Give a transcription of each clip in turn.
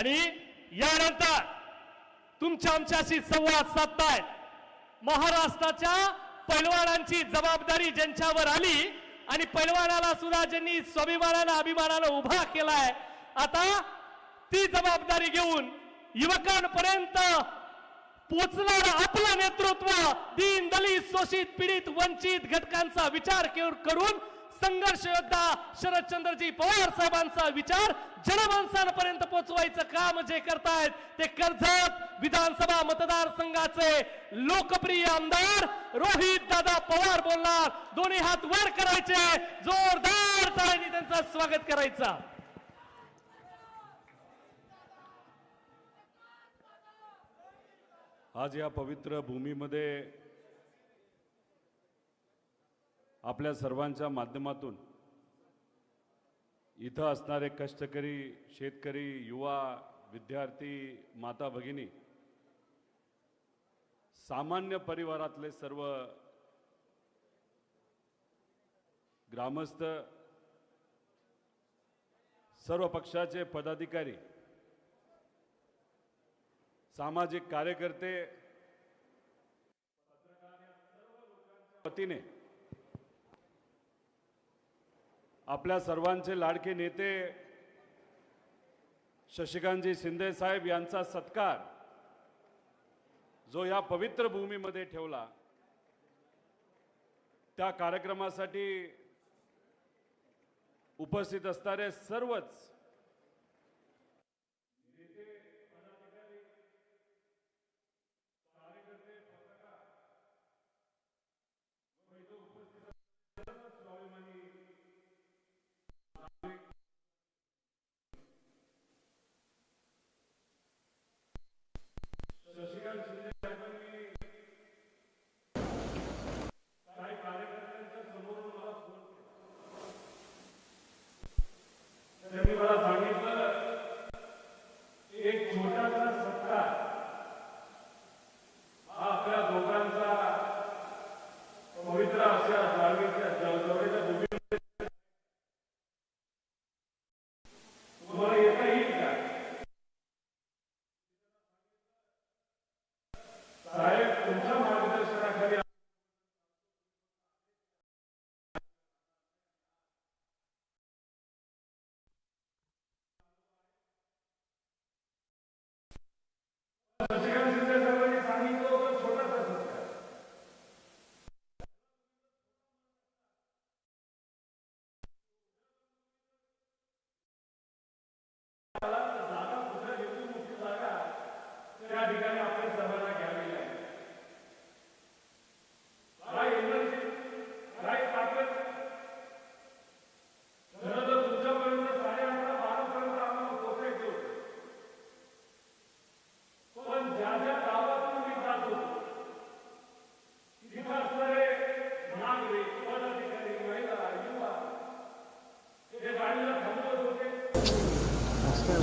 आणि यानंतर तुमच्या आमच्याशी संवाद साधताय महाराष्ट्राच्या पैलवानांची जबाबदारी ज्यांच्यावर आली आणि पैलवानाला सुद्धा ज्यांनी स्वाभिमानानं अभिमानानं उभा केलाय, आता ती जबाबदारी घेऊन युवकांपर्यंत पोचणारं आपलं नेतृत्व दीन दलित शोषित पीडित वंचित घटकांचा विचार करून संघर्ष योद्धा शरदचंद्रजी पवार साहेबांचा विचार जनमानसांपर्यंत पोहोचवायचं काम जे करतायत ते कर्जत विधानसभा मतदारसंघाचे लोकप्रिय आमदार रोहित दादा पवार बोलणार। दोन्ही हात वर करायचे, जोरदार टाळ्यांनी त्यांचं स्वागत करायचं। आज या पवित्र भूमीमध्ये आपल्या सर्वांच्या माध्यमातून इथं असणारे कष्टकरी शेतकरी युवा विद्यार्थी माता भगिनी सामान्य परिवारातले सर्व ग्रामस्थ सर्व पक्षाचे पदाधिकारी सामाजिक कार्यकर्ते वतीने आपल्या सर्वांचे लाडके नेते शशिकांतजी शिंदे साहेब यांचा सत्कार जो या पवित्र भूमीमध्ये ठेवला, त्या कार्यक्रमासाठी उपस्थित असणारे सर्वच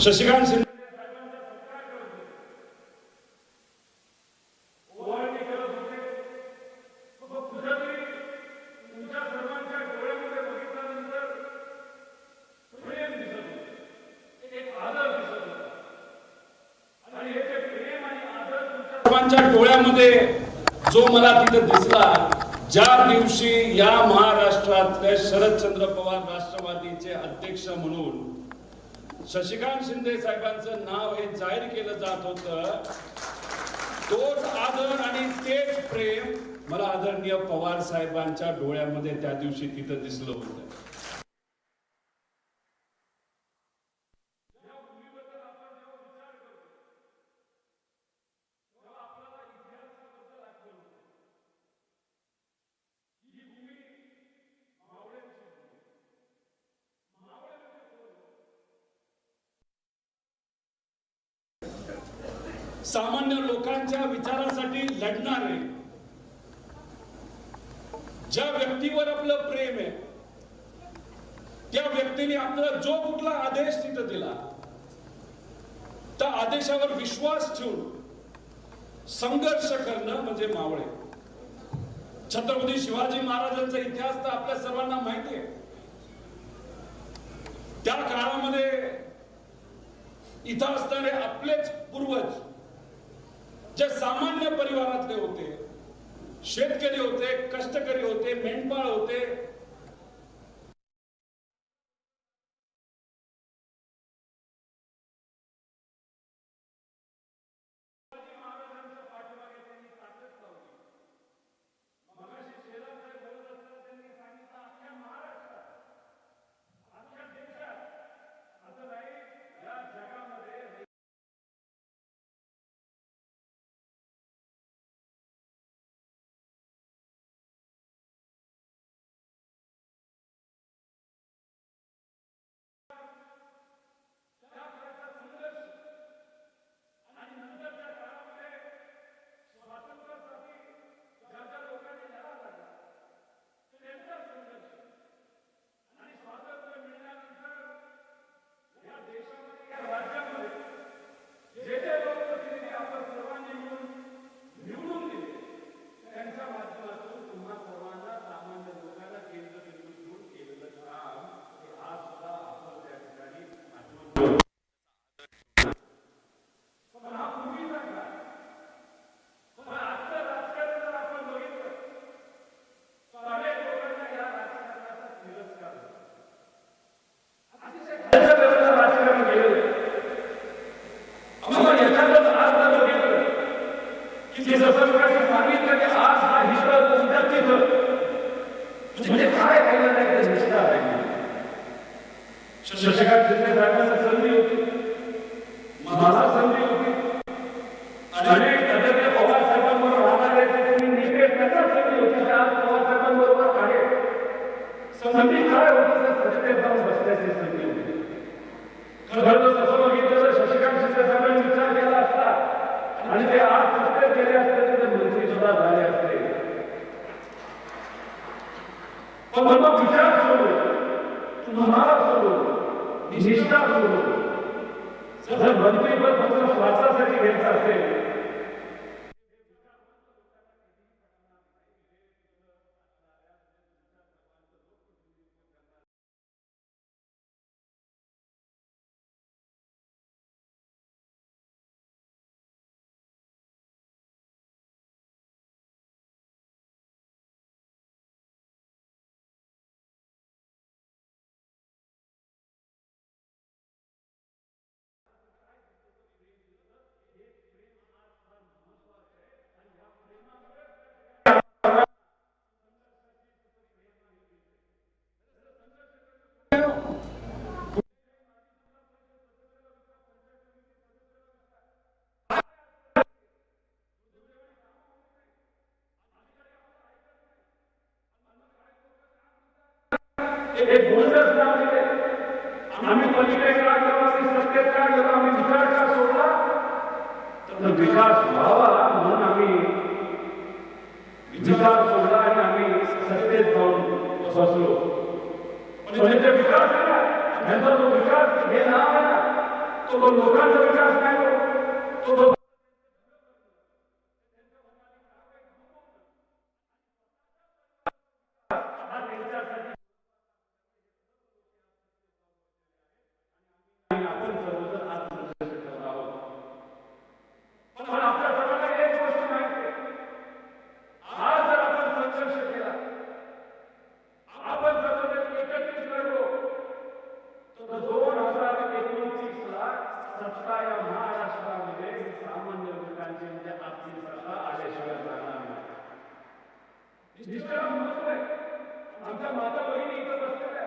शशिकांत शिंदे सर्वांच्या डोळ्यामध्ये जो मला तिथे दिसला, ज्या दिवशी या महाराष्ट्रातले शरदचंद्र पवार राष्ट्रवादीचे अध्यक्ष म्हणून शशिकांत शिंदे साहेबांचं नाव हे जाहीर केलं जात होतं, तोच आदर आणि तेच प्रेम मला आदरणीय पवार साहेबांच्या डोळ्यामध्ये त्या दिवशी तिथं दिसलं होतं। सामान्य लोकांच्या विचारासाठी लढणारे, ज्या व्यक्तीवर आपलं प्रेम आहे त्या व्यक्तीने आपल्याला जो कुठला आदेश तिथं दिला त्या आदेशावर विश्वास ठेवून संघर्ष करणं म्हणजे मावळे। छत्रपती शिवाजी महाराजांचा इतिहास तर आपल्या सर्वांना माहिती आहे। त्या काळामध्ये इथं असणारे आपलेच पूर्वज जे सामान्य परिवारातले होते, शेतकरी होते, कष्टकरी होते, मेंढपाळ होते, शशिकांत शिंदे साहेबांना संधी होती, मला संधी होती, अनेक आदरणीय पवार साहेबांबरोबर राहणारे त्यांनी नेते त्यांना संधी होती. आज पवार साहेबांबरोबर आहे. संधी काय होती तर सत्तेत जाऊन बसण्याची संधी होती. खरं तर तसं बघितलं तर शशिकांत शिंदे साहेबांनी विचार केला असता आणि ते आज सत्तेत गेले असते तर मंत्री सुद्धा झाले असते. पण मग विचार सोडून तुम्हाला सोडून निष्ठा सोडून जर मंत्रीपद फक्त स्वार्थासाठी घ्यायचं असेल एक गोंडस नाव दिले. आम्ही पलीकडे का गेलो, आम्ही सत्तेत का गेलो, आम्ही विचार का सोडला तर विकास व्हावा म्हणून आम्ही विचार सोडला आणि आम्ही सत्तेत जाऊन बसलो. पण ते विकास केला, त्यांचा जो विकास हे नाव आहे ना, तो लोकांचा विकास नाही, तो आमच्या माता बहिणी इथं बसलेल्या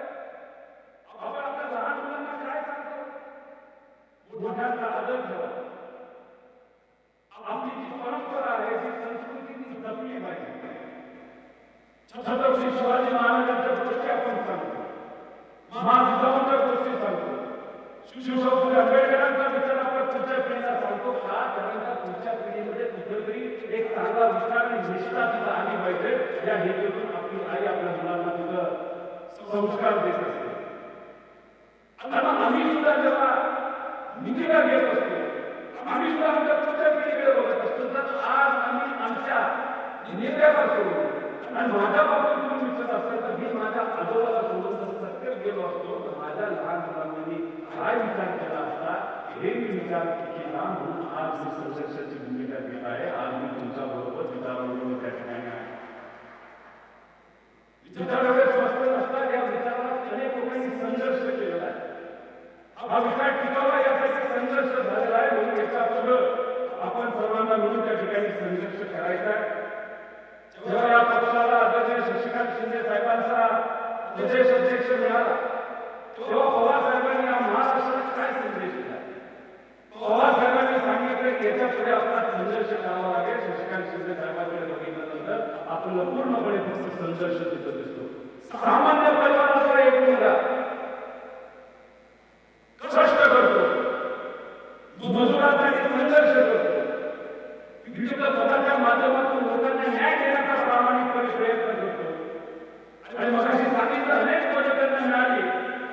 आपण आपल्या लहान मुलांना काय सांगतो? मोठ्यांचा आदर ठेवा. आपली जी परंपरा आहे, जी संस्कृती ती जपली पाहिजे. छत्रपती शिवाजी महाराजांच्या गोष्टी आपण सांगतो, महाराजांच्या गोष्टी सांगतो, शिवशाहू फुले आंबेडकरांचा विचार आपण पुढच्या पिढीला सांगतो. का कारण पुढच्या पिढीमध्ये कुठेतरी एक चांगला विचार आणि निष्ठा तिथं आली पाहिजे. या हेतून आपली आई आपल्या मुलांना तिथं संस्कार देत असते. आणि आम्ही सुद्धा जेव्हा निधीला घेत असतो, आम्ही सुद्धा आमच्या पुढच्या पिढीकडे बघत असतो. तर आज आम्ही आमच्या नेत्यापासून आणि माझ्या बाबतीत तुम्ही विचारत असाल तर मी माझ्या आजोबाला सोडून जर सत्तेत गेलो असतो तर माझ्या लहान मुलांनी काय विचार केला असता हे केला म्हणून आज मी संघर्षाची भूमिका घेत आहे. आज मी तुमच्या बरोबर विचारांवर त्या ठिकाणी आहे. विचार एवढे स्पष्ट नसतात. या विचारात अनेक लोकांनी संघर्ष केलेला आहे. हा विचार टिकावा यासाठी संघर्ष झालेला आहे. म्हणून याच्या पुढे आपण सर्वांना मिळून त्या ठिकाणी संघर्ष करायचा आहे. जेव्हा या पक्षाला आदरणीय शशिकांत शिंदे साहेबांचा प्रदेश अध्यक्ष मिळाला तेव्हा पवार साहेबांनी या महाराष्ट्रात काय संदेश दिला? पवार साहेबांनी सांगितलं की याच्या पुढे आपला संघर्ष करावा लागेल. शशिकांत शिंदे साहेबांकडे बघितल्यानंतर आपल्याला पूर्णपणे फक्त संघर्ष तिथं दिसतो. सामान्य परिवाराचा एक मुलगा कष्ट करतो, मजुरांसाठी संघर्ष करतो, विविध पदाच्या माध्यमातून लोकांना न्याय देण्याचा प्रामाणिकपणे प्रयत्न करतो. आणि मग अशी सांगितलं अनेक पदं त्यांना मिळाली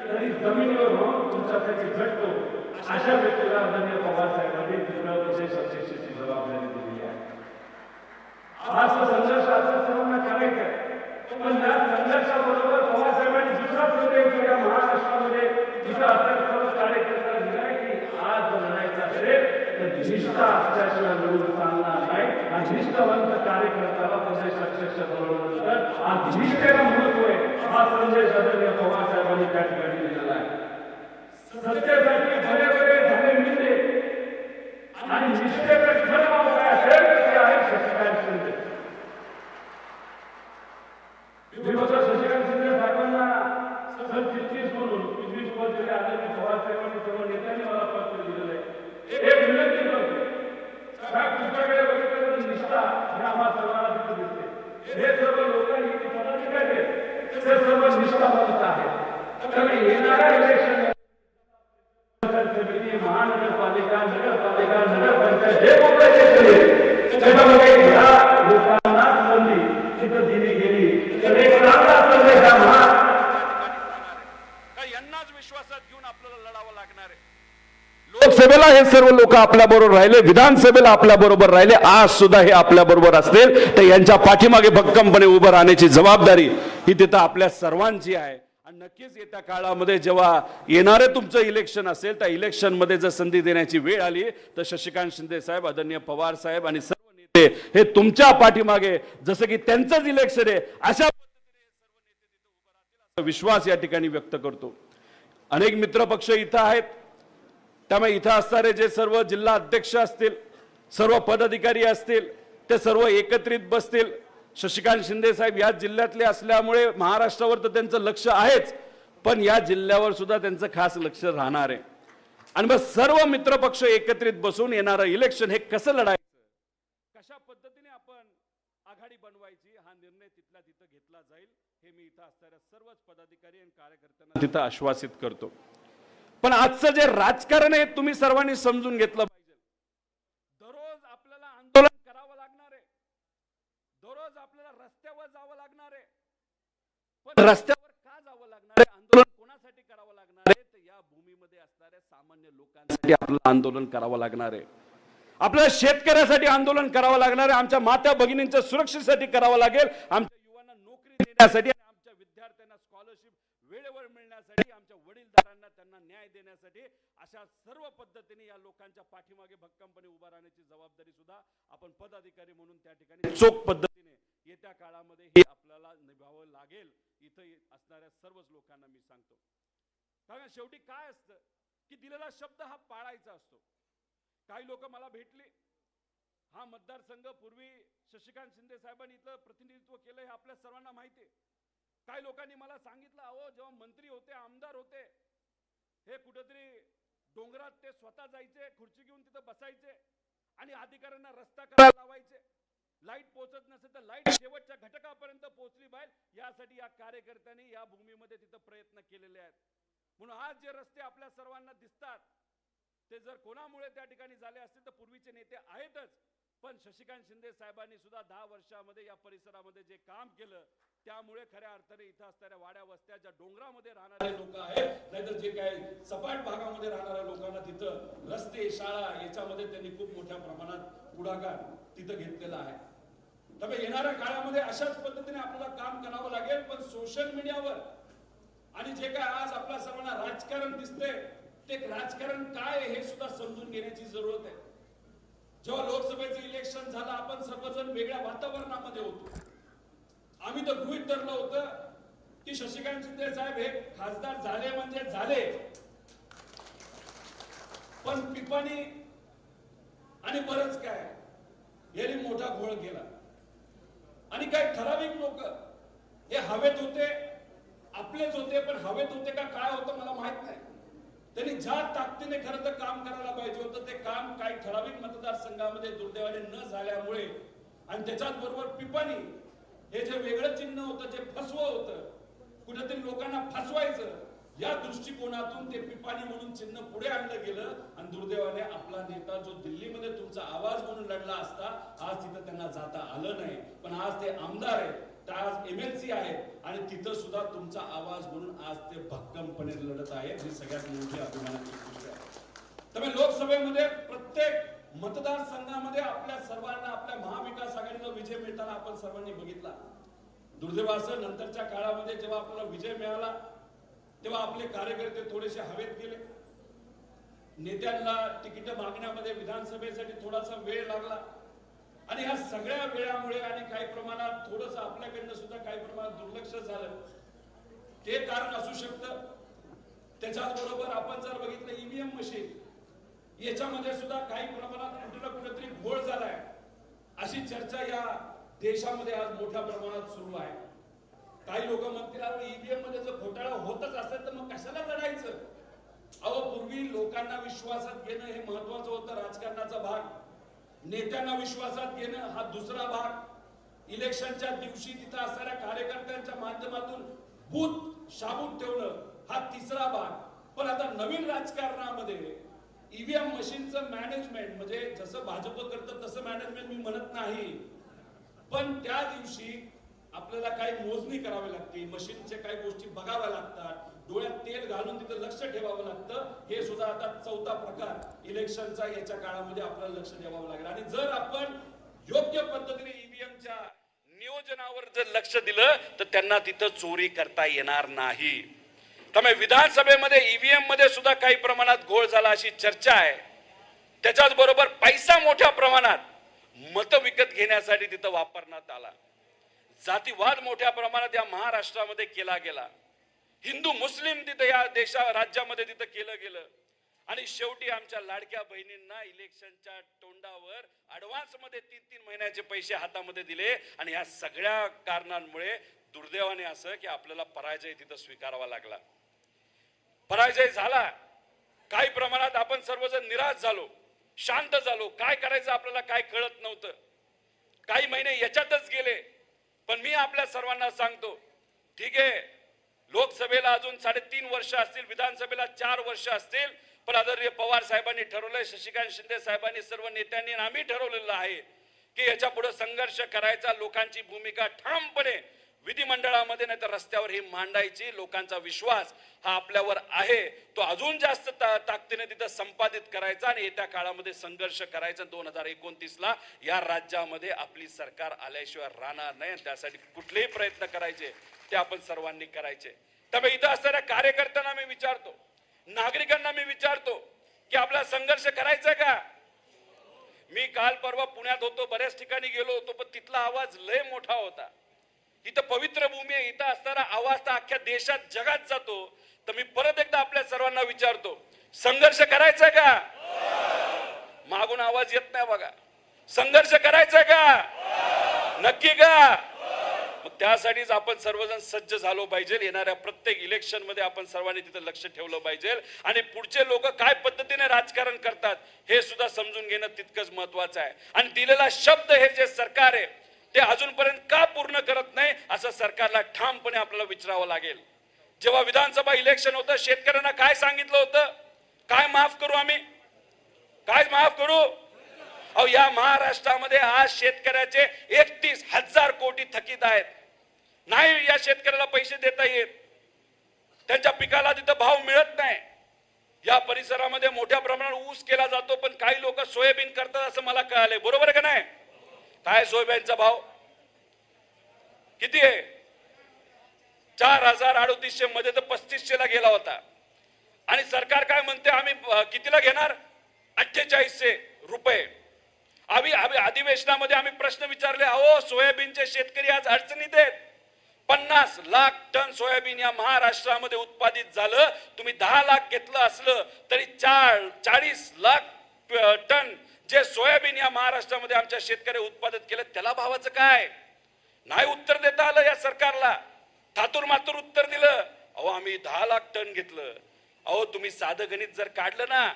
तरी जमिनीवर राहून तुमच्यासाठी झटतो. अशा व्यक्तीला आदरणीय पवार साहेबांनी दुसऱ्या प्रदेश अध्यक्षाची जबाबदारी दिली आहे. आज संघर्ष आता सर्वांना करायचा आहे. पण या संघर्षाबरोबर पवार साहेबांनी दुसरा संदेश दिला महाराष्ट्रामध्ये जिथं आता सर्व कार्यकर्त्यांना दिलाय की आज लढायचं असेल तर निष्ठा असल्याशिवाय लढून चालणार नाही. आणि निष्ठावंत कार्यकर्त्याला प्रदेश अध्यक्ष बनवल्यानंतर आज निष्ठेला महत्व आहे. हा संदेश आदरणीय पवार साहेबांनी त्या ठिकाणी दिलेला आहे. सत्तेसाठी बरे बरे झाले मिळते आणि निष्ठेचं खरं नाव काय असेल ते आहे शशिकांत शिंदे. शशिकांत शिंदे साहेबांना सरचिटणीस म्हणून 25 पद दिले. आदरणीय पवार साहेबांनी सर्व नेत्यांनी मला पत्र दिलेलं आहे. एक विनंती करतो साहेब, तुमच्याकडे बघितलं निष्ठा हे आम्हा सर्वांना तिथे दिसते. हे सर्व लोकांनी पदाधिकारी ते सर्व निष्ठावंत आहेत. कारण येणाऱ्या इलेक्शन समिती, महानगरपालिका, नगरपालिका, नगरपंचायत जे कोणते त्याच्यामध्ये ह्या लोकांना संधी तिथं दिली गेली तर एक चांगला संदेश यांनाच विश्वासात घेऊन आपल्याला लढावं लागणार आहे. लोकसभेला हे सर्व लोक आपल्या बरोबर राहिले, विधानसभेला आपल्या बरोबर राहिले, आज सुद्धा हे आपल्या बरोबर असतील तर यांच्या पाठीमागे भक्कमपणे उभं राहण्याची जबाबदारी ही तिथं आपल्या सर्वांची आहे. आणि नक्कीच येत्या काळामध्ये जेव्हा येणारे तुमचं इलेक्शन असेल त्या इलेक्शन मध्ये जर संधी देण्याची वेळ आली तर शशिकांत शिंदे साहेब, आदरणीय पवार साहेब आणि सर्व नेते हे तुमच्या पाठीमागे जसं की त्यांचंच इलेक्शन आहे अशा पद्धतीने सर्व नेते तिथे उभं राहतील असा विश्वास या ठिकाणी व्यक्त करतो. अनेक मित्र पक्ष इथं आहेत. त्यामुळे इथं असणारे जे सर्व जिल्हा अध्यक्ष असतील, सर्व पदाधिकारी असतील ते सर्व एकत्रित बसतील. शशिकांत शिंदे साहेब या जिल्ह्यातले असल्यामुळे महाराष्ट्रावर तर त्यांचं लक्ष आहेच, पण या जिल्ह्यावर सुद्धा त्यांचं खास लक्ष राहणार आहे. आणि मग सर्व मित्रपक्ष एकत्रित बसून येणारं इलेक्शन हे कसं लढायचं, कशा पद्धतीने आपण आघाडी बनवायची हा निर्णय तिथल्या तिथं घेतला जाईल हे मी इथं असणाऱ्या सर्वच पदाधिकारी आणि कार्यकर्त्यांना तिथं आश्वासित करतो. पण आजचं जे राजकारण आहे तुम्ही सर्वांनी समजून घेतलं पाहिजे. दररोज आपल्याला आंदोलन करावं लागणार आहे, दररोज आपल्याला रस्त्यावर जावं लागणार आहे. पण रस्त्यावर का जावं लागणार आहे, आंदोलन कोणासाठी करावं लागणार आहे, तर या भूमीमध्ये असणाऱ्या सामान्य लोकांसाठी आपल्याला आंदोलन करावं लागणार आहे. आपल्याला शेतकऱ्यासाठी आंदोलन करावं लागणार आहे, आमच्या माता भगिनींच्या सुरक्षेसाठी करावं लागेल, आमच्या युवांना नोकरी देण्यासाठी, आमच्या विद्यार्थ्यांना स्कॉलरशिप वेळेवर मिळण्यासाठी, आमच्या वडीलधारांना त्यांना न्याय देण्यासाठी. अशा सर्व पद्धतीने या लोकांच्या पाठीमागे भक्कमपणे उभा राहण्याची जबाबदारी सुद्धा आपण पदाधिकारी म्हणून त्या ठिकाणी चोख पद्धतीने येत्या काळामध्ये ही आपल्याला निभावावं लागेल. इथं असणाऱ्या सर्वच लोकांना मी सांगतो, कारण शेवटी काय असतं की दिलेला शब्द हा पाळायचा असतो. काही लोक मला भेटले, हा मतदारसंघ पूर्वी शशिकांत शिंदे साहेबांनी इथं प्रतिनिधित्व केलं हे आपल्या सर्वांना माहिती आहे. काही लोकांनी मला सांगितलं, अहो जेव्हा मंत्री होते, आमदार होते, हे कुठेतरी डोंगरात ते स्वतः जायचे, खुर्ची घेऊन तिथं बसायचे आणि अधिकाऱ्यांना रस्ता करायला लावायचे. लाईट पोहोचत नसेल तर लाईट शेवटच्या घटकापर्यंत पोहोचली पाहिजे यासाठी या कार्यकर्त्यांनी या भूमीमध्ये तिथं प्रयत्न केलेले आहेत. म्हणून आज जे रस्ते आपल्या सर्वांना दिसतात ते जर कोणामुळे त्या ठिकाणी झाले असतील तर पूर्वीचे नेते आहेतच, पण शशिकांत शिंदे साहेबांनी सुद्धा 10 वर्षामध्ये या परिसरामध्ये जे काम केलं त्यामुळे खऱ्या अर्थाने इथं असणाऱ्या वाड्या वस्त्या ज्या डोंगरामध्ये राहणारे लोक आहेत, नाहीतर जे काही सपाट भागामध्ये राहणाऱ्या लोकांना तिथं रस्ते, शाळा याच्यामध्ये त्यांनी खूप मोठ्या प्रमाणात पुढाकार तिथं घेतलेला आहे. त्यामुळे येणाऱ्या काळामध्ये अशाच पद्धतीने आपल्याला काम करावं लागेल. पण सोशल मीडियावर आणि जे काय आज आपल्या सर्वांना राजकारण दिसतंय ते राजकारण काय आहे हे सुद्धा समजून घेण्याची जरूरत आहे. जेव्हा लोकसभेचं इलेक्शन झालं आपण सर्वजण वेगळ्या वातावरणामध्ये होतो. आम्ही तर गृहीत धरलं होतं की शशिकांत शिंदे साहेब हे खासदार झाले म्हणजे झाले, पण पिपाणी आणि बरंच काय यांनी मोठा घोळ केला आणि काही ठराविक लोक हे हवेत होते, आपलेच होते, पण हवेत होते का काय होतं मला माहित नाही. त्यांनी ज्या ताकदीने खरं तर काम करायला पाहिजे होतं ते काम काही ठराविक मतदारसंघामध्ये दुर्दैवाने न झाल्यामुळे आणि त्याच्याच बरोबर पिपाणी हे जे वेगळं चिन्ह होतं, जे फसवं होतं, कुठेतरी लोकांना फसवायचं, या दृष्टिकोनातून ते पिपाणी म्हणून चिन्ह पुढे आणलं गेलं आणि दुर्दैवाने आपला नेता जो दिल्लीमध्ये तुमचा आवाज म्हणून लढला असता आज तिथं त्यांना जाता आलं नाही. पण आज ते आमदार आहेत, आज MLC आहेत आणि तिथं सुद्धा तुमचा आवाज म्हणून आज ते भक्कमपणे लढत आहेत. ही सगळ्यात मोठी अभिमानाची गोष्ट आहे. त्यामुळे लोकसभेमध्ये प्रत्येक मतदारसंघामध्ये आपल्या सर्वांना आपल्या महाविकास आघाडीला विजय मिळताना आपण सर्वांनी बघितला. दुर्दैवाचं नंतरच्या काळामध्ये जेव्हा आपल्याला विजय मिळाला तेव्हा आपले कार्यकर्ते थोडेसे हवेत गेले. नेत्यांना तिकीट मागण्यामध्ये विधानसभेसाठी थोडासा वेळ लागला आणि या सगळ्या वेळामुळे आणि काही प्रमाणात थोडस आपल्याकडनं सुद्धा काही प्रमाणात दुर्लक्ष झालं. ते कारण असू शकतं. त्याच्याच बरोबर आपण जर बघितलं EVM मशीन याच्यामध्ये सुद्धा काही प्रमाणात कुठे ना कुठेतरी घोळ झालाय अशी चर्चा या देशामध्ये आज मोठ्या प्रमाणात सुरू आहे. काही लोक म्हणतील EVM मध्ये जर घोटाळा होतच असेल तर मग कशाला लढायचं. अहो पूर्वी लोकांना विश्वासात घेणं हे महत्वाचं होतं, राजकारणाचा भाग. नेत्यांना विश्वासात घेणं हा दुसरा भाग. इलेक्शनच्या दिवशी तिथं असणाऱ्या कार्यकर्त्यांच्या माध्यमातून बूथ शाबूत ठेवणं हा तिसरा भाग. पण आता नवीन राजकारणामध्ये EVM मशीनचं मॅनेजमेंट म्हणजे जसं भाजप करतं तसं मॅनेजमेंट मी म्हणत नाही, पण त्या दिवशी आपल्याला काही मोजणी करावी लागते, मशीनचे काही गोष्टी बघाव्या लागतात, डोळ्यात तेल घालून तिथं लक्ष ठेवावं लागतं. हे सुद्धा आता चौथा प्रकार इलेक्शनचा याच्या काळामध्ये आपल्याला लक्ष ठेवावं लागेल. आणि जर आपण योग्य पद्धतीने EVMच्या नियोजनावर जर लक्ष दिलं तर त्यांना तिथं चोरी करता येणार नाही. त्यामुळे विधानसभेमध्ये EVM मध्ये सुद्धा काही प्रमाणात घोळ झाला अशी चर्चा आहे. त्याच्याच बरोबर पैसा मोठ्या प्रमाणात मत विकत घेण्यासाठी तिथं वापरण्यात आला. जातीवाद मोठ्या प्रमाणात या महाराष्ट्रामध्ये केला गेला. हिंदू मुस्लिम तिथं या राज्यामध्ये तिथं केलं गेलं आणि शेवटी आमच्या लाडक्या बहिणींना इलेक्शनच्या तोंडावर ऍडव्हान्स मध्ये 3-3 महिन्याचे पैसे हातामध्ये दिले आणि या सगळ्या कारणांमुळे दुर्दैवाने असं की आपल्याला पराजय तिथं स्वीकारावा लागला. पराजय झाला. काही प्रमाणात आपण सर्वजण निराश झालो, शांत झालो. काय करायचं आपल्याला काय कळत नव्हतं. काही महिने याच्यातच गेले. पण मी आपल्या सर्वांना सांगतो, ठीक आहे, लोकसभेला अजून 3.5 वर्ष असतील, विधानसभेला 4 वर्ष असतील, पण आदरणीय पवार साहेबांनी ठरवलंय, शशिकांत शिंदे साहेबांनी, सर्व नेत्यांनी आम्ही ठरवलेलं आहे की याच्या पुढे संघर्ष करायचा. लोकांची भूमिका ठामपणे विधिमंडळामध्ये नाही तर रस्त्यावर ही मांडायची. लोकांचा विश्वास हा आपल्यावर आहे, तो अजून जास्त ताकदीने तिथं संपादित करायचा आणि येत्या काळामध्ये संघर्ष करायचा. 2029ला या राज्यामध्ये आपली सरकार आल्याशिवाय राहणार नाही. त्यासाठी कुठलेही प्रयत्न करायचे ते आपण सर्वांनी करायचे. त्यामुळे इथं असणाऱ्या कार्यकर्त्यांना मी विचारतो, नागरिकांना मी विचारतो की आपला संघर्ष करायचा का. मी काल परवा पुण्यात होतो, बऱ्याच ठिकाणी गेलो होतो, पण तिथला आवाज लय मोठा होता. इथं पवित्र भूमी आहे, इथं असणारा आवाज तर अख्ख्या देशात जगात जातो. तर मी परत एकदा आपल्या सर्वांना विचारतो, संघर्ष करायचा का. मागून आवाज येत नाही बघा. संघर्ष करायचा का, नक्की का. मग त्यासाठीच आपण सर्वजण सज्ज झालो पाहिजे. येणाऱ्या प्रत्येक इलेक्शन मध्ये आपण सर्वांनी तिथे लक्ष ठेवलं पाहिजे आणि पुढचे लोक काय पद्धतीने राजकारण करतात हे सुद्धा समजून घेणं तितकंच महत्वाचं आहे. आणि दिलेला शब्द हे जे सरकार आहे ते अजूनपर्यंत का पूर्ण करत नाही असं सरकारला ठामपणे आपल्याला विचारावं लागेल. जेव्हा विधानसभा इलेक्शन होतं शेतकऱ्यांना काय सांगितलं होतं, काय माफ करू आम्ही, काय माफ करू. अहो या महाराष्ट्रामध्ये आज शेतकऱ्याचे 31,000 कोटी थकीत आहेत. नाही या शेतकऱ्याला पैसे देता येत, त्यांच्या पिकाला तिथं भाव मिळत नाही. या परिसरामध्ये मोठ्या प्रमाणात ऊस केला जातो, पण काही लोक सोयाबीन करतात असं मला कळालंय. बरोबर आहे का नाही. काय सोयाबीनचा भाव किती आहे. 4,3800 मध्ये तर 3500 ला गेला होता. आणि सरकार काय म्हणते, आम्ही आम्ही कितीला घेणार? 4800 रुपये. आम्ही अधिवेशनामध्ये आम्ही प्रश्न विचारले, अहो सोयाबीनचे शेतकरी आज अडचणीत आहेत. 50 लाख टन सोयाबीन या महाराष्ट्रामध्ये उत्पादित झालं. तुम्ही 10 लाख घेतलं असलं तरी 40 लाख टन जे सोयाबीन या महाराष्ट्रामध्ये आमच्या शेतकरी उत्पादित केलं, त्याला भावाचं काय? नाही उत्तर देता आलं या सरकारला. थातूर मातूर उत्तर दिलं, अहो आम्ही 10 लाख टन घेतलं. अहो तुम्ही साधं गणित जर काढलं ना,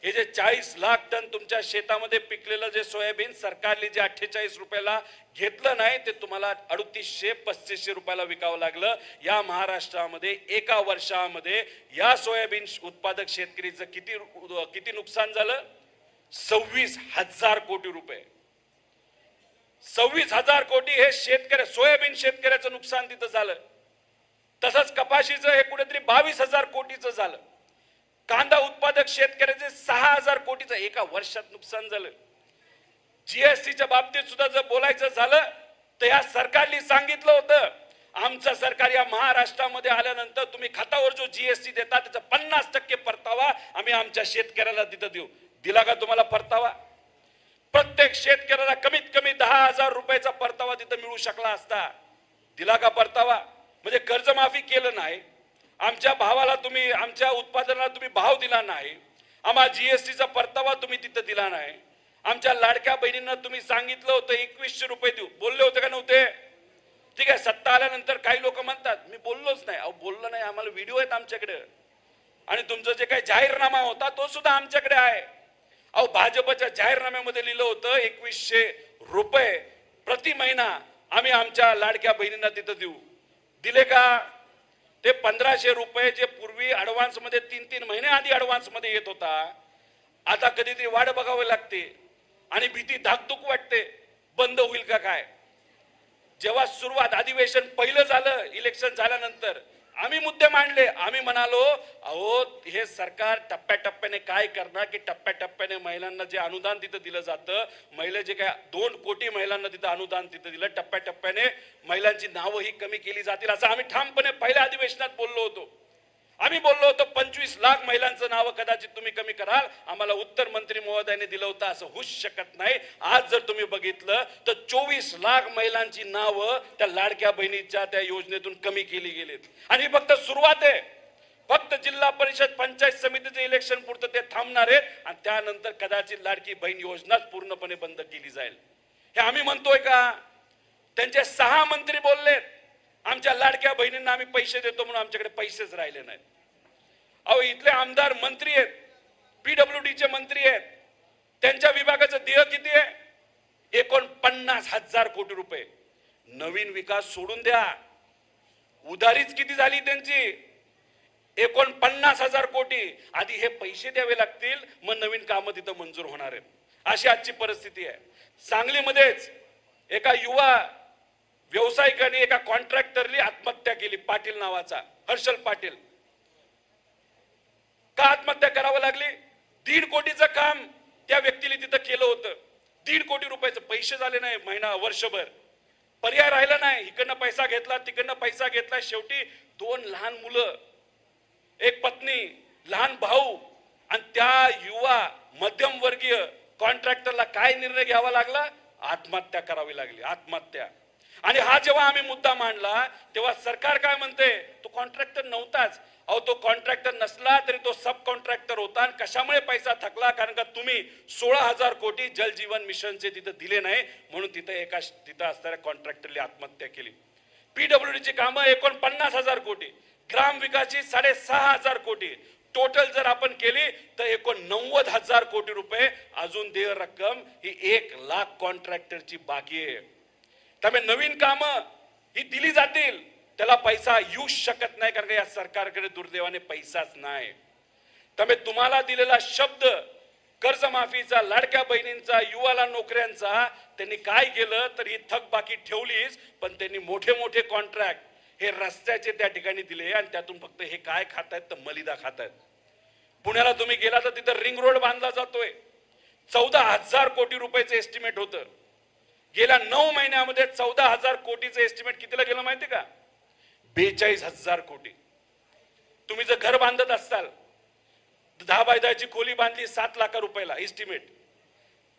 हे जे 40 लाख टन तुमच्या शेतामध्ये पिकलेलं जे सोयाबीन सरकारने जे 48 रुपयाला घेतलं नाही, ते तुम्हाला 3800-3500 रुपयाला विकावं लागलं. या महाराष्ट्रामध्ये एका वर्षामध्ये या सोयाबीन उत्पादक शेतकरीचं किती नुकसान झालं? 26,000 कोटी रुपये. 26,000 कोटी हे सोयाबीन शेतकऱ्याचं नुकसान तिथं झालं. तसंच कपाशीचं हे कुठेतरी 22,000 कोटीचं झालं. कांदा उत्पादक शेतकऱ्याचे 6,000 कोटीचं एका वर्षात नुकसान झालं. जीएसटीच्या बाबतीत सुद्धा जर बोलायचं झालं तर या सरकारने सांगितलं होतं, आमचं सरकार या महाराष्ट्रामध्ये आल्यानंतर तुम्ही खतावर जो जीएसटी देता त्याचा 50% परतावा आम्ही आमच्या शेतकऱ्याला तिथं देऊ. दिला का तुम्हाला परतावा? प्रत्येक शेतकऱ्याला कमीत कमी 10,000 रुपयाचा परतावा तिथं मिळू शकला असता. दिला का परतावा? म्हणजे कर्जमाफी केलं नाही, आमच्या भावाला तुम्ही, आमच्या उत्पादनाला तुम्ही भाव दिला नाही, आम्हाला जीएसटीचा परतावा तुम्ही तिथं दिला नाही. आमच्या लाडक्या बहिणींना तुम्ही सांगितलं होतं 2100 रुपये देऊ, बोलले होते का नव्हते? ठीक आहे, सत्ता आल्यानंतर काही लोक म्हणतात मी बोललोच नाही. अहो बोललो नाही, आम्हाला व्हिडिओ आहेत आमच्याकडे, आणि तुमचं जे काही जाहीरनामा होता तो सुद्धा आमच्याकडे आहे. अहो भाजपच्या जाहीरनाम्यामध्ये लिहिलं होतं 2100 रुपये प्रति महिना आम्ही आमच्या लाडक्या बहिणींना तिथं देऊ. दिले का? ते 1500 रुपये जे पूर्वी ऍडव्हान्स मध्ये 3-3 महिने आधी ऍडव्हान्स मध्ये येत होता, आता कधीतरी वाट बघावी लागते आणि भीती धाकधूक वाटते, बंद होईल का काय. जेव्हा सुरुवात अधिवेशन पहिलं झालं, इलेक्शन झाल्यानंतर आम्ही मुद्दे मांडले. आम्ही म्हणालो, अहो हे सरकार टप्प्याटप्प्याने काय करणार की टप्प्याटप्प्याने महिलांना जे अनुदान तिथं दिलं जातं, महिला जे काय 2 कोटी महिलांना तिथं अनुदान तिथं दिलं, टप्प्याटप्प्याने महिलांची नावं ही कमी केली जातील असं आम्ही ठामपणे पहिल्या अधिवेशनात बोललो होतो. आम्ही बोललो होतो 25 लाख महिलांचं नाव कदाचित तुम्ही कमी कराल. आम्हाला उत्तर मंत्री महोदयाने दिलं होतं, असं होऊच शकत नाही. आज जर तुम्ही बघितलं तर 24 लाख महिलांची नावं त्या लाडक्या बहिणीच्या त्या योजनेतून कमी केली गेलीत. आणि फक्त सुरुवात आहे. फक्त जिल्हा परिषद पंचायत समितीचे इलेक्शन पुरतं ते थांबणार आहे आणि त्यानंतर कदाचित लाडकी बहीण योजनाच पूर्णपणे बंद केली जाईल. हे आम्ही म्हणतोय का? त्यांचे 6 मंत्री बोललेत, आमच्या लाडक्या बहिणींना आम्ही पैसे देतो म्हणून आमच्याकडे पैसेच राहिले नाहीत. अहो इथले आमदार मंत्री आहेत, पीडब्ल्यूडीचे मंत्री आहेत, त्यांच्या विभागाचं देय किती आहे? 49,000 कोटी रुपये. नवीन विकास सोडून द्या, उधारीच किती झाली त्यांची? 49,000 कोटी. आधी हे पैसे द्यावे लागतील, मग नवीन कामं तिथं मंजूर होणार आहेत. अशी आजची परिस्थिती आहे. सांगलीमध्येच एका युवा व्यावसायिकाने एका कॉन्ट्रॅक्टरनी आत्महत्या केली, पाटील नावाचा, हर्षल पाटील. का आत्महत्या करावं लागली? 1.5 कोटीचं काम त्या व्यक्तीने तिथं केलं होतं. 1.5 कोटी रुपयाचे पैसे झाले नाही महिना वर्षभर. पर्याय राहिला नाही, इकडनं पैसा घेतला तिकडनं पैसा घेतला. शेवटी 2 लहान मुलं, एक पत्नी, लहान भाऊ, आणि त्या युवा मध्यमवर्गीय कॉन्ट्रॅक्टरला काय निर्णय घ्यावा लागला? आत्महत्या करावी लागली, आत्महत्या. आणि हा जेव्हा आम्ही मुद्दा मांडला तेव्हा सरकार काय म्हणते, तो कॉन्ट्रॅक्टर नव्हताच. अहो तो कॉन्ट्रॅक्टर नसला तरी तो सब कॉन्ट्रॅक्टर होता. आणि कशामुळे पैसा थकला? कारण का तुम्ही 16,000 कोटी जल जीवन मिशनचे तिथं दिले नाही, म्हणून तिथं असणाऱ्या कॉन्ट्रॅक्टरने आत्महत्या केली. पीडब्ल्यूडीची कामं 49,000 कोटी, ग्राम विकासची 6,500 कोटी, टोटल जर आपण केली तर 89,000 कोटी रुपये अजून देय रक्कम ही 1 लाख कॉन्ट्रॅक्टरची बाकी आहे. त्यामुळे नवीन कामं ही दिली जातील, त्याला पैसा येऊ शकत नाही, कारण या सरकारकडे दुर्दैवाने पैसाच नाही. त्यामुळे तुम्हाला दिलेला शब्द कर्जमाफीचा, लाडक्या बहिणींचा, युवाला नोकऱ्यांचा, त्यांनी काय केलं तर ही थकबाकी ठेवलीच, पण त्यांनी मोठे मोठे कॉन्ट्रॅक्ट हे रस्त्याचे त्या ठिकाणी दिले आणि त्यातून फक्त हे काय खातायत तर मलिदा खातायत. पुण्याला तुम्ही गेला तर तिथं रिंग रोड बांधला जातोय, 14,000 कोटी रुपयाचं एस्टिमेट होतं. गेल्या 9 महिन्यामध्ये 14,000 कोटीचं एस्टिमेट कितीला गेलं माहिती का? 42,000 कोटी. तुम्ही जर घर बांधत असाल 10 बाय 10 ची खोली बांधली 7 लाख रुपयाला इस्टिमेट,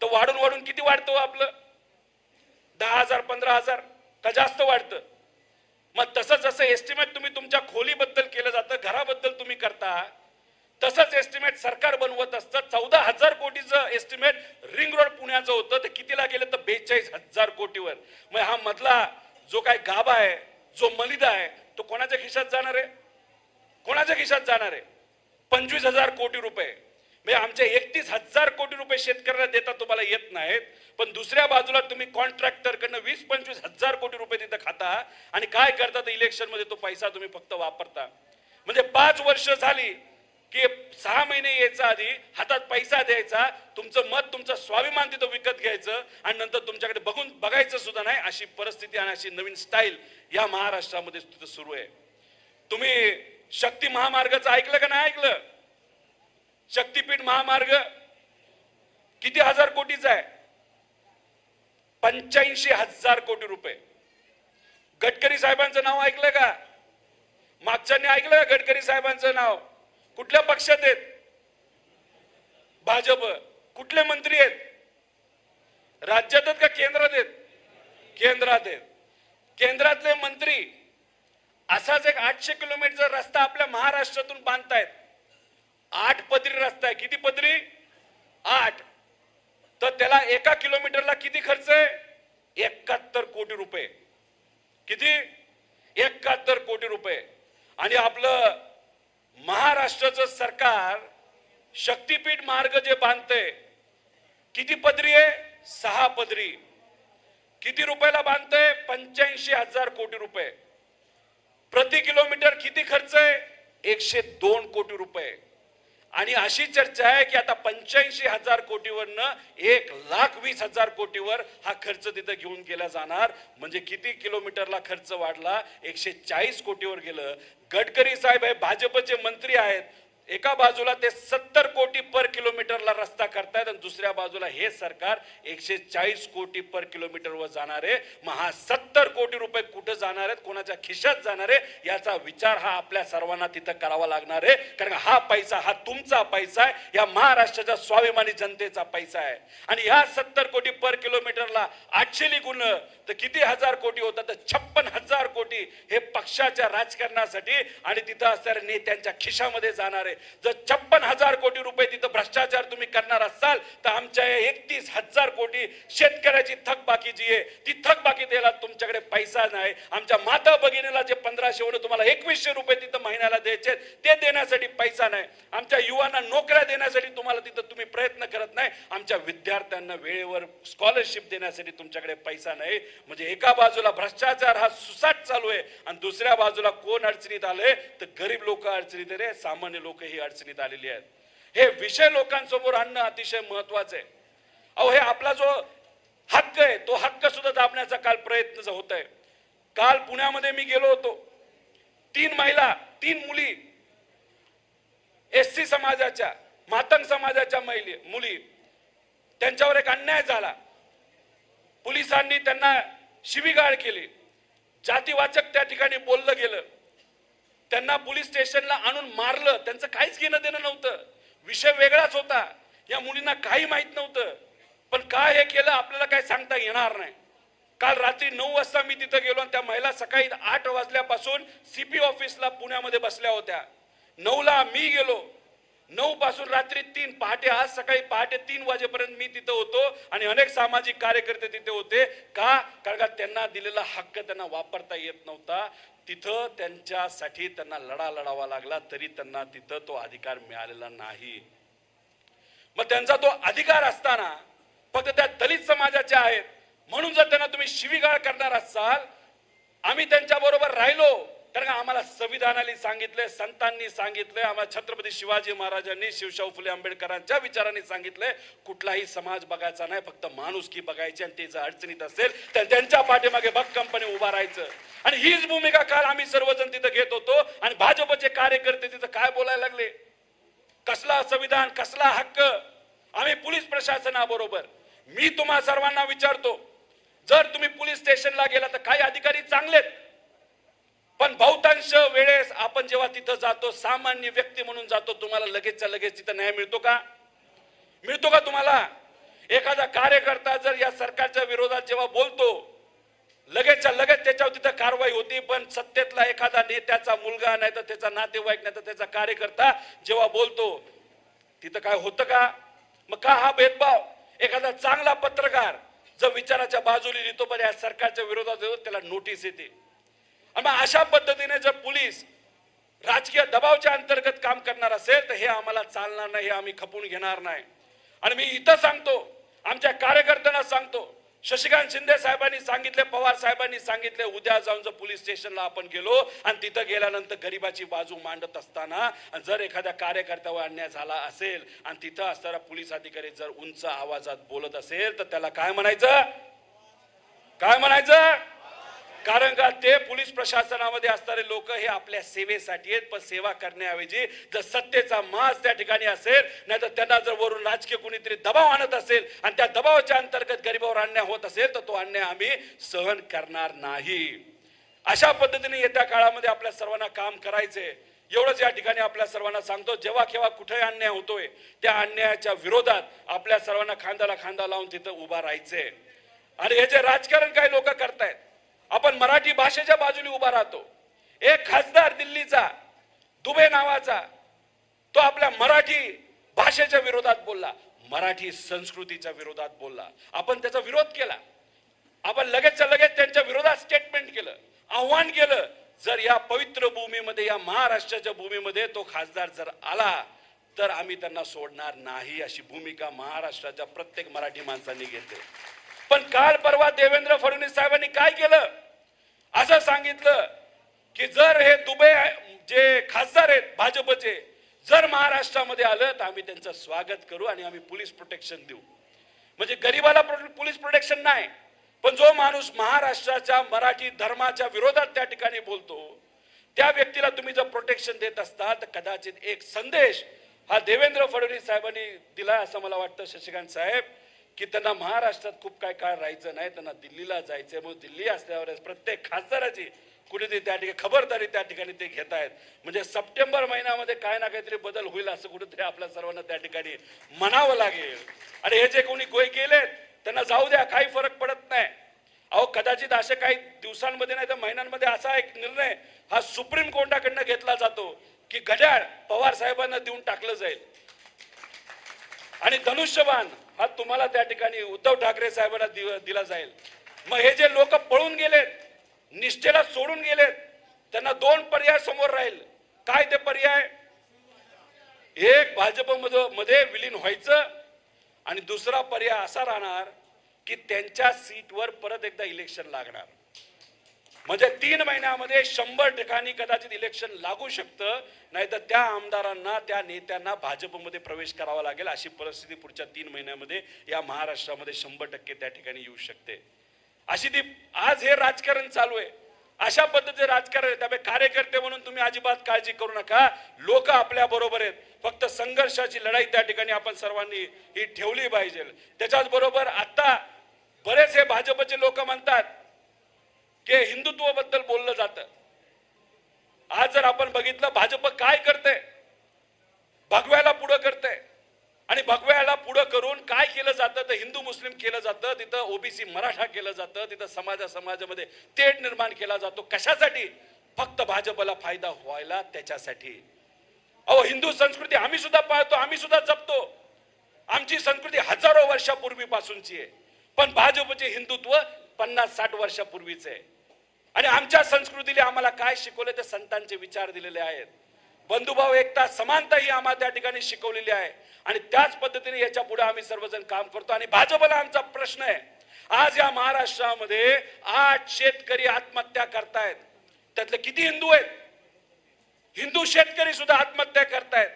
तर वाढून वाढून किती वाढतो आपलं? 10,000 15,000 का जास्त वाढतं? मग तसंच जसं एस्टिमेट तुम्ही तुमच्या खोलीबद्दल केलं जातं, घराबद्दल तुम्ही करता, तसंच एस्टिमेट सरकार बनवत असतं. 14,000 कोटीचं एस्टिमेट रिंग रोड पुण्याचं होतं, ते कितीला गेलं तर 42,000 कोटीवर. मग हा मधला जो काय गाभा आहे, जो मलिदा आहे, तो कोणाच्या खिशात जाणार आहे? कोणाच्या खिशात जाणार आहे? 25,000 कोटी रुपये. म्हणजे आमचे 31,000 कोटी रुपये शेतकऱ्यांना देता तुम्हाला येत नाहीत, पण दुसऱ्या बाजूला तुम्ही कॉन्ट्रॅक्टर कडनं 20-25,000 कोटी रुपये तिथं खाता आणि काय करता? तर इलेक्शन मध्ये तो पैसा तुम्ही फक्त वापरता. म्हणजे 5 वर्ष झाली की 6 महिने यायचा आधी हातात पैसा द्यायचा, तुमचं मत, तुमचं स्वाभिमान तिथं विकत घ्यायचं आणि नंतर तुमच्याकडे बघायचं सुद्धा नाही, अशी परिस्थिती आणि अशी नवीन स्टाईल या महाराष्ट्रामध्ये तिथं सुरू आहे. तुम्ही शक्ती महामार्गाचं ऐकलं का नाही ऐकलं? शक्तीपीठ महामार्ग किती हजार कोटीचा आहे? 85,000 कोटी रुपये. गडकरी साहेबांचं नाव ऐकलं का? मागच्यांनी ऐकलं का गडकरी साहेबांचं नाव? कुठल्या पक्षात आहेत? भाजप. कुठले मंत्री आहेत? राज्यात आहेत का केंद्रात आहेत? केंद्रात आहेत. केंद्रातले मंत्री असाच एक 800 किलोमीटरचा रस्ता आपल्या महाराष्ट्रातून बांधतायत. 8 पदरी रस्ता आहे. किती पदरी? 8. तर त्याला 1 किलोमीटरला किती खर्च आहे? 71 कोटी रुपये. किती? 71 कोटी रुपये. आणि आपलं महाराष्ट्राचं सरकार शक्तीपीठ मार्ग जे बांधतंय किती पदरी आहे? 6 पदरी. किती रुपयाला बांधतंय? 85,000 कोटी रुपये. प्रति किलोमीटर किती खर्च आहे? 102 कोटी रुपये. आणि अशी चर्चा आहे की आता 85,000 कोटीवरनं 1,20,000 कोटीवर हा खर्च तिथं घेऊन केला जाणार. म्हणजे किती किलोमीटरला खर्च वाढला? 140 कोटीवर गेलं. गडकरी साहेब हे भाजपचे मंत्री आहेत. एका बाजूला ते 70 कोटी पर किलोमीटरला रस्ता करतायत आणि दुसऱ्या बाजूला हे सरकार 140 कोटी पर किलोमीटरवर जाणार आहे. मग हा 70 कोटी रुपये कुठे जाणार आहेत, कोणाच्या खिशात जाणार आहे, याचा विचार हा आपल्या सर्वांना तिथं करावा लागणार आहे. कारण हा पैसा हा तुमचा पैसा आहे, या महाराष्ट्राच्या स्वाभिमानी जनतेचा पैसा आहे. आणि ह्या 70 कोटी पर किलोमीटरला 800 गुण तर किती हजार कोटी होतात? तर 56,000 कोटी हे पक्षाच्या राजकारणासाठी आणि तिथं असणाऱ्या नेत्यांच्या खिशामध्ये जाणार आहे. जर 56,000 कोटी रुपये तिथं भ्रष्टाचार तुम्ही करणार असाल तर आमच्या 31,000 कोटी शेतकऱ्याची थकबाकी जी आहे ती थकबाकी द्यायला तुमच्याकडे पैसा नाही. आमच्या माता भगिनीला जे 1,500 वरून तुम्हाला 2,100 रुपये तिथं महिन्याला द्यायचे ते देण्यासाठी पैसा नाही. आमच्या युवांना नोकऱ्या देण्यासाठी तुम्हाला तिथं तुम्ही प्रयत्न करत नाही. आमच्या विद्यार्थ्यांना वेळेवर स्कॉलरशिप देण्यासाठी तुमच्याकडे पैसा नाही. म्हणजे एका बाजूला भ्रष्टाचार हा सुसाट चालू आहे आणि दुसऱ्या बाजूला कोण अडचणीत आले? तर गरीब लोक अडचणीत आहे, सामान्य लोक ही अडचणीत आलेली आहेत. हे विषय लोकांसमोर आणणं अतिशय महत्वाचं आहे. अहो, हे आपला जो हक्क आहे तो हक्क सुद्धा दाबण्याचा काल प्रयत्न होत आहे. काल पुण्यामध्ये मी गेलो होतो. 3 महिला, 3 मुली, एससी समाजाच्या, मातंग समाजाच्या मुली, त्यांच्यावर एक अन्याय झाला. पोलिसांनी त्यांना शिवीगाळ केली, जातीवाचक त्या ठिकाणी बोललं गेलं, त्यांना पोलीस स्टेशनला आणून मारलं. त्यांचं काहीच घेणं देणं नव्हतं, विषय वेगळाच होता. या मुलींना काही माहित नव्हतं, पण काय हे केलं आपल्याला काय सांगता येणार नाही. काल रात्री 9 वाजता मी तिथं गेलो आणि त्या महिला सकाळी 8 वाजल्यापासून सीपी ऑफिसला पुण्यामध्ये बसल्या होत्या. 9ला मी गेलो, 9 पासून रात्री 3 पहाटे, आज सकाळी पहाटे 3 वाजेपर्यंत मी तिथं होतो आणि अनेक सामाजिक कार्यकर्ते तिथे होते. का? कारण त्यांना दिलेला हक्क त्यांना वापरता येत नव्हता. तिथं त्यांच्यासाठी त्यांना लढावा लागला, तरी त्यांना तिथं तो अधिकार मिळालेला नाही. मग त्यांचा तो अधिकार असताना फक्त त्या दलित समाजाच्या आहेत म्हणून जर त्यांना तुम्ही शिवीगाळ करणार असाल, आम्ही त्यांच्या बरोबर राहिलो कारण आम्हाला संविधानाने सांगितलंय, संतांनी सांगितलंय, आम्हाला छत्रपती शिवाजी महाराजांनी, शिवशाहू फुले आंबेडकरांच्या विचारांनी सांगितलंय, कुठलाही समाज बघायचा नाही, फक्त माणुसकी बघायची. आणि ते जर अडचणीत असेल तर त्यांच्या पाठीमागे भक्कमपणे उभा राहायचं. आणि हीच भूमिका काल आम्ही सर्वजण तिथं घेत होतो. आणि भाजपचे कार्यकर्ते तिथं काय बोलायला लागले? कसला संविधान, कसला हक्क? आम्ही पोलीस प्रशासनाबरोबर. मी तुम्हा सर्वांना विचारतो, जर तुम्ही पोलीस स्टेशनला गेला तर काही अधिकारी चांगलेत, पण बहुतांश वेळेस आपण जेव्हा तिथं जातो, सामान्य व्यक्ती म्हणून जातो, तुम्हाला लगेचच्या लगेच तिथं न्याय मिळतो का? मिळतो का तुम्हाला? एखादा कार्यकर्ता जर या सरकारच्या विरोधात जेव्हा बोलतो, लगेचच्या लगेच त्याच्यावर तिथं कारवाई होती. पण सत्तेतला एखादा नेत्याचा मुलगा, नाही तर त्याचा नातेवाईक, नाही तर त्याचा कार्यकर्ता जेव्हा बोलतो, तिथं काय होतं का? मग का हा भेदभाव? एखादा चांगला पत्रकार जर विचाराच्या बाजूने लिहितो, पण या सरकारच्या विरोधात येतो, त्याला नोटीस येते. आणि अशा पद्धतीने जर पोलीस राजकीय दबावाच्या अंतर्गत काम करणार असेल तर हे आम्हाला चालणार नाही, हे आम्ही खपून घेणार नाही. आणि मी इथं सांगतो, आमच्या कार्यकर्त्यांना सांगतो, शशिकांत शिंदे साहेबांनी सांगितले, पवार साहेबांनी सांगितले, उद्या जाऊन जर पोलीस स्टेशनला आपण गेलो आणि तिथं गेल्यानंतर गरिबाची बाजू मांडत असताना जर एखाद्या कार्यकर्त्यावर अन्याय झाला असेल आणि तिथं असणारा पोलीस अधिकारी जर उंच आवाजात बोलत असेल तर त्याला काय म्हणायचं? काय म्हणायचं? कारण का ते पोलीस प्रशासनामध्ये असणारे लोक हे आपल्या सेवेसाठी आहेत. पण सेवा करण्याऐवजी जर सत्तेचा माज त्या ठिकाणी असेल, नाही तर त्यांना जर वरून राजकीय कोणीतरी दबाव आणत असेल आणि त्या दबावाच्या अंतर्गत गरिबावर अन्याय होत असेल तर तो अन्याय आम्ही सहन करणार नाही. अशा पद्धतीने येत्या काळामध्ये आपल्या सर्वांना काम करायचे. एवढंच या ठिकाणी आपल्या सर्वांना सांगतो, जेव्हा केव्हा कुठे अन्याय होतोय त्या अन्यायाच्या विरोधात आपल्या सर्वांना खांद्याला खांदा लावून तिथं उभा राहायचे. आणि हे जे राजकारण काही लोक करतायत, आपण मराठी भाषेच्या बाजूने उभा राहतो. एक खासदार दिल्लीचा दुबे नावाचा, तो आपल्या मराठी भाषेच्या विरोधात बोलला, मराठी संस्कृतीच्या विरोधात बोलला. आपण त्याचा विरोध केला. आपण लगेचच्या लगेच त्यांच्या विरोधात स्टेटमेंट केलं, आव्हान केलं. जर या पवित्र भूमीमध्ये, या महाराष्ट्राच्या भूमीमध्ये तो खासदार जर आला तर आम्ही त्यांना सोडणार नाही, अशी भूमिका महाराष्ट्राच्या प्रत्येक मराठी माणसांनी घेतली. पण काल परवा देवेंद्र फडणवीस साहेबांनी काय केलं? असं सांगितलं की जर हे दुबे जे खासदार आहेत भाजपचे जर महाराष्ट्रामध्ये आलं तर आम्ही त्यांचं स्वागत करू आणि आम्ही पोलीस प्रोटेक्शन देऊ. म्हणजे गरीबाला पोलीस प्रोटेक्शन नाही, पण जो माणूस महाराष्ट्राच्या मराठी धर्माच्या विरोधात त्या ठिकाणी बोलतो त्या व्यक्तीला तुम्ही जर प्रोटेक्शन देत असता तर कदाचित एक संदेश हा देवेंद्र फडणवीस साहेबांनी दिला असं मला वाटतं. शशिकांत साहेब, की त्यांना महाराष्ट्रात खूप काय काळ राहायचं नाही, त्यांना दिल्लीला जायचंय. मग दिल्ली असल्यावर प्रत्येक खासदाराची कुठेतरी त्या ठिकाणी खबरदारी त्या ठिकाणी ते घेत आहेत. म्हणजे सप्टेंबर महिन्यामध्ये काय ना काहीतरी बदल होईल असं कुठेतरी आपल्या सर्वांना त्या ठिकाणी म्हणावं लागेल. आणि हे जे कोणी गोय केलेत त्यांना जाऊ द्या, काही फरक पडत नाही. अहो, कदाचित असे काही दिवसांमध्ये नाही तर महिन्यांमध्ये असा एक निर्णय हा सुप्रीम कोर्टाकडनं घेतला जातो की घड्याळ पवार साहेबांना देऊन टाकलं जाईल आणि धनुष्यबाण हा तुम्हाला त्या ठिकाणी उद्धव ठाकरे साहेबांना दिला जाईल. मग हे जे लोक पळून गेलेत, निष्ठेला सोडून गेलेत, त्यांना दोन पर्याय समोर राहील. काय ते पर्याय? एक, भाजपमध्ये विलीन व्हायचं आणि दुसरा पर्याय असा राहणार की त्यांच्या सीटवर परत एकदा इलेक्शन लागणार. म्हणजे 3 महिन्यामध्ये 100 ठिकाणी कदाचित इलेक्शन लागू शकतं, नाहीतर त्या आमदारांना, त्या नेत्यांना भाजपमध्ये प्रवेश करावा लागेल. अशी परिस्थिती पुढच्या 3 महिन्यामध्ये या महाराष्ट्रामध्ये 100% त्या ठिकाणी येऊ शकते. अशी ती आज हे राजकारण चालू आहे. अशा पद्धतीचे राजकारण आहे. त्यामुळे कार्यकर्ते म्हणून तुम्ही अजिबात काळजी करू नका. लोक आपल्या बरोबर आहेत. फक्त संघर्षाची लढाई त्या ठिकाणी आपण सर्वांनी ही ठेवली पाहिजे. त्याच्याच बरोबर आता बरेचसे भाजपचे लोक म्हणतात की हिंदुत्व बद्दल बोललं जातं. आज जर आपण बघितलं भाजप काय करते, भगव्याला पुढं करते. आणि भगव्याला पुढं करून काय केलं जातं तर हिंदू मुस्लिम केलं जातं, तिथं ओबीसी मराठा केलं जातं, तिथं समाजामध्ये तेढ निर्माण केला जातो. कशासाठी? फक्त भाजपला फायदा व्हायला, त्याच्यासाठी. अहो, हिंदू संस्कृती आम्ही सुद्धा पाळतो, आम्ही सुद्धा जपतो. आमची संस्कृती हजारो वर्षापूर्वीपासूनची आहे. पण भाजपचे हिंदुत्व 50-60 वर्षापूर्वीचे आहे. आणि आमच्या संस्कृतीला आम्हाला काय शिकवले ते संतांचे विचार दिलेले आहेत. बंधुभाव, एकता, समानता ही आम्हाला त्या ठिकाणी शिकवलेली आहे. आणि त्याच पद्धतीने याच्या पुढे आम्ही सर्वजण काम करतो. आणि भाजपला आमचा प्रश्न आहे, आज या महाराष्ट्रामध्ये 8 शेतकरी आत्महत्या करतायत. त्यातले किती हिंदू आहेत? हिंदू शेतकरी सुद्धा आत्महत्या करतायत.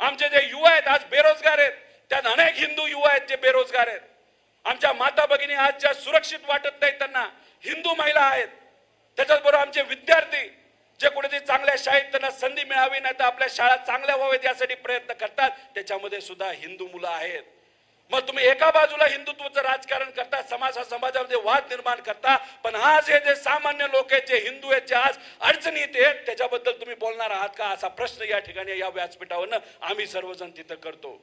आमचे जे युवा आहेत आज बेरोजगार आहेत, त्यात अनेक हिंदू युवा आहेत जे बेरोजगार आहेत. आमच्या माता भगिनी आज ज्या सुरक्षित वाटत नाही त्यांना हिंदू महिला आहेत. त्याच्याबरोबर आमचे विद्यार्थी जे कुठेतरी चांगल्या शाळेत त्यांना संधी मिळावी, नाही तर आपल्या शाळा चांगल्या व्हाव्यात यासाठी प्रयत्न करतात, त्याच्यामध्ये सुद्धा हिंदू मुलं आहेत. मग तुम्ही एका बाजूला हिंदुत्वाचं राजकारण करता, समाजामध्ये वाद निर्माण करता, पण आज हे जे सामान्य लोक आहेत, जे हिंदू आहेत, जे आज अडचणीत आहेत, त्याच्याबद्दल तुम्ही बोलणार आहात का, असा प्रश्न या ठिकाणी या व्यासपीठावरनं आम्ही सर्वजण तिथं करतो.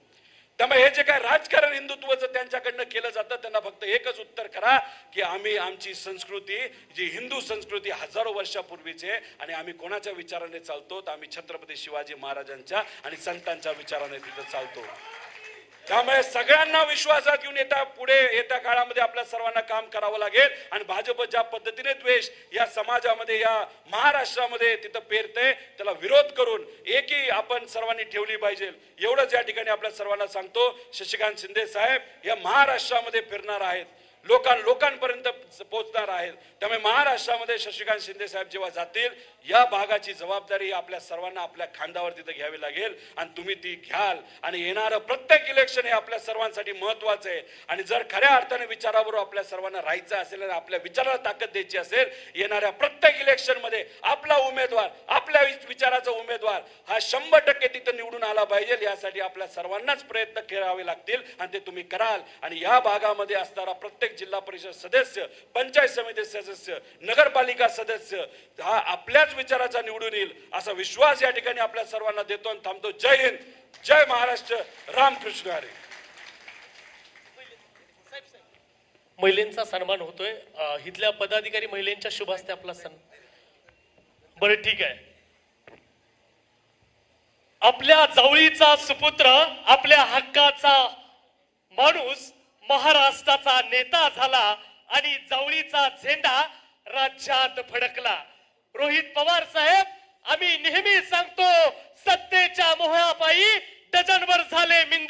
त्यामुळे हे जे काय राजकारण हिंदुत्वाचं त्यांच्याकडनं केलं जातं, त्यांना फक्त एकच उत्तर करा की आम्ही आमची संस्कृती, जी हिंदू संस्कृती हजारो वर्षापूर्वीची आहे, आणि आम्ही कोणाच्या विचाराने चालतो, तर आम्ही छत्रपती शिवाजी महाराजांच्या आणि संतांच्या विचाराने तिथं चालतो. त्यामुळे सगळ्यांना विश्वासात घेऊन पुढे येत्या काळामध्ये आपल्या सर्वांना काम करावं लागेल. आणि भाजप ज्या पद्धतीने द्वेष या समाजामध्ये, या महाराष्ट्रामध्ये तिथं पेरते, त्याला विरोध करून एकी आपण सर्वांनी ठेवली पाहिजे. एवढंच या ठिकाणी आपल्या सर्वांना सांगतो. शशिकांत शिंदे साहेब या महाराष्ट्रामध्ये फिरणार आहेत, लोकांपर्यंत पोहोचणार आहेत. त्यामुळे महाराष्ट्रामध्ये शशिकांत शिंदे साहेब जेव्हा जातील, या भागाची जबाबदारी आपल्या सर्वांना आपल्या खांद्यावर तिथे घ्यावी लागेल, आणि तुम्ही ती घ्याल. आणि येणारं प्रत्येक इलेक्शन हे आपल्या सर्वांसाठी महत्वाचं आहे. आणि जर खऱ्या अर्थाने विचाराबरोबर आपल्या सर्वांना राहायचं असेल आणि आपल्या विचाराला ताकद द्यायची असेल, येणाऱ्या प्रत्येक इलेक्शन मध्ये आपला उमेदवार, आपल्या विचाराचा उमेदवार हा 100% तिथे निवडून आला पाहिजे. यासाठी आपल्या सर्वांनाच प्रयत्न करावे लागतील, आणि ते तुम्ही कराल. आणि या भागामध्ये असणारा प्रत्येक जिल्हा परिषद सदस्य, पंचायत समिती सदस्य, नगरपालिका सदस्य हा आपल्याच विचाराचा निवडून येईल, असा विश्वास या ठिकाणी आपल्या सर्वांना देतो आणि थांबतो. जय हिंद, जय महाराष्ट्र, रामकृष्ण हरी. महिलांचा सन्मान होतोय. इथल्या पदाधिकारी महिलांच्या शुभ हस्ते आपला बरं, ठीक आहे. आपल्या जावळीचा सुपुत्र, आपल्या हक्काचा माणूस महाराष्ट्राचा नेता झाला आणि जावळीचा झेंडा राज्यात फडकला. रोहित पवार साहेब, आम्ही नेहमी सांगतो, सत्तेच्या मोहापायी डझनभर झाले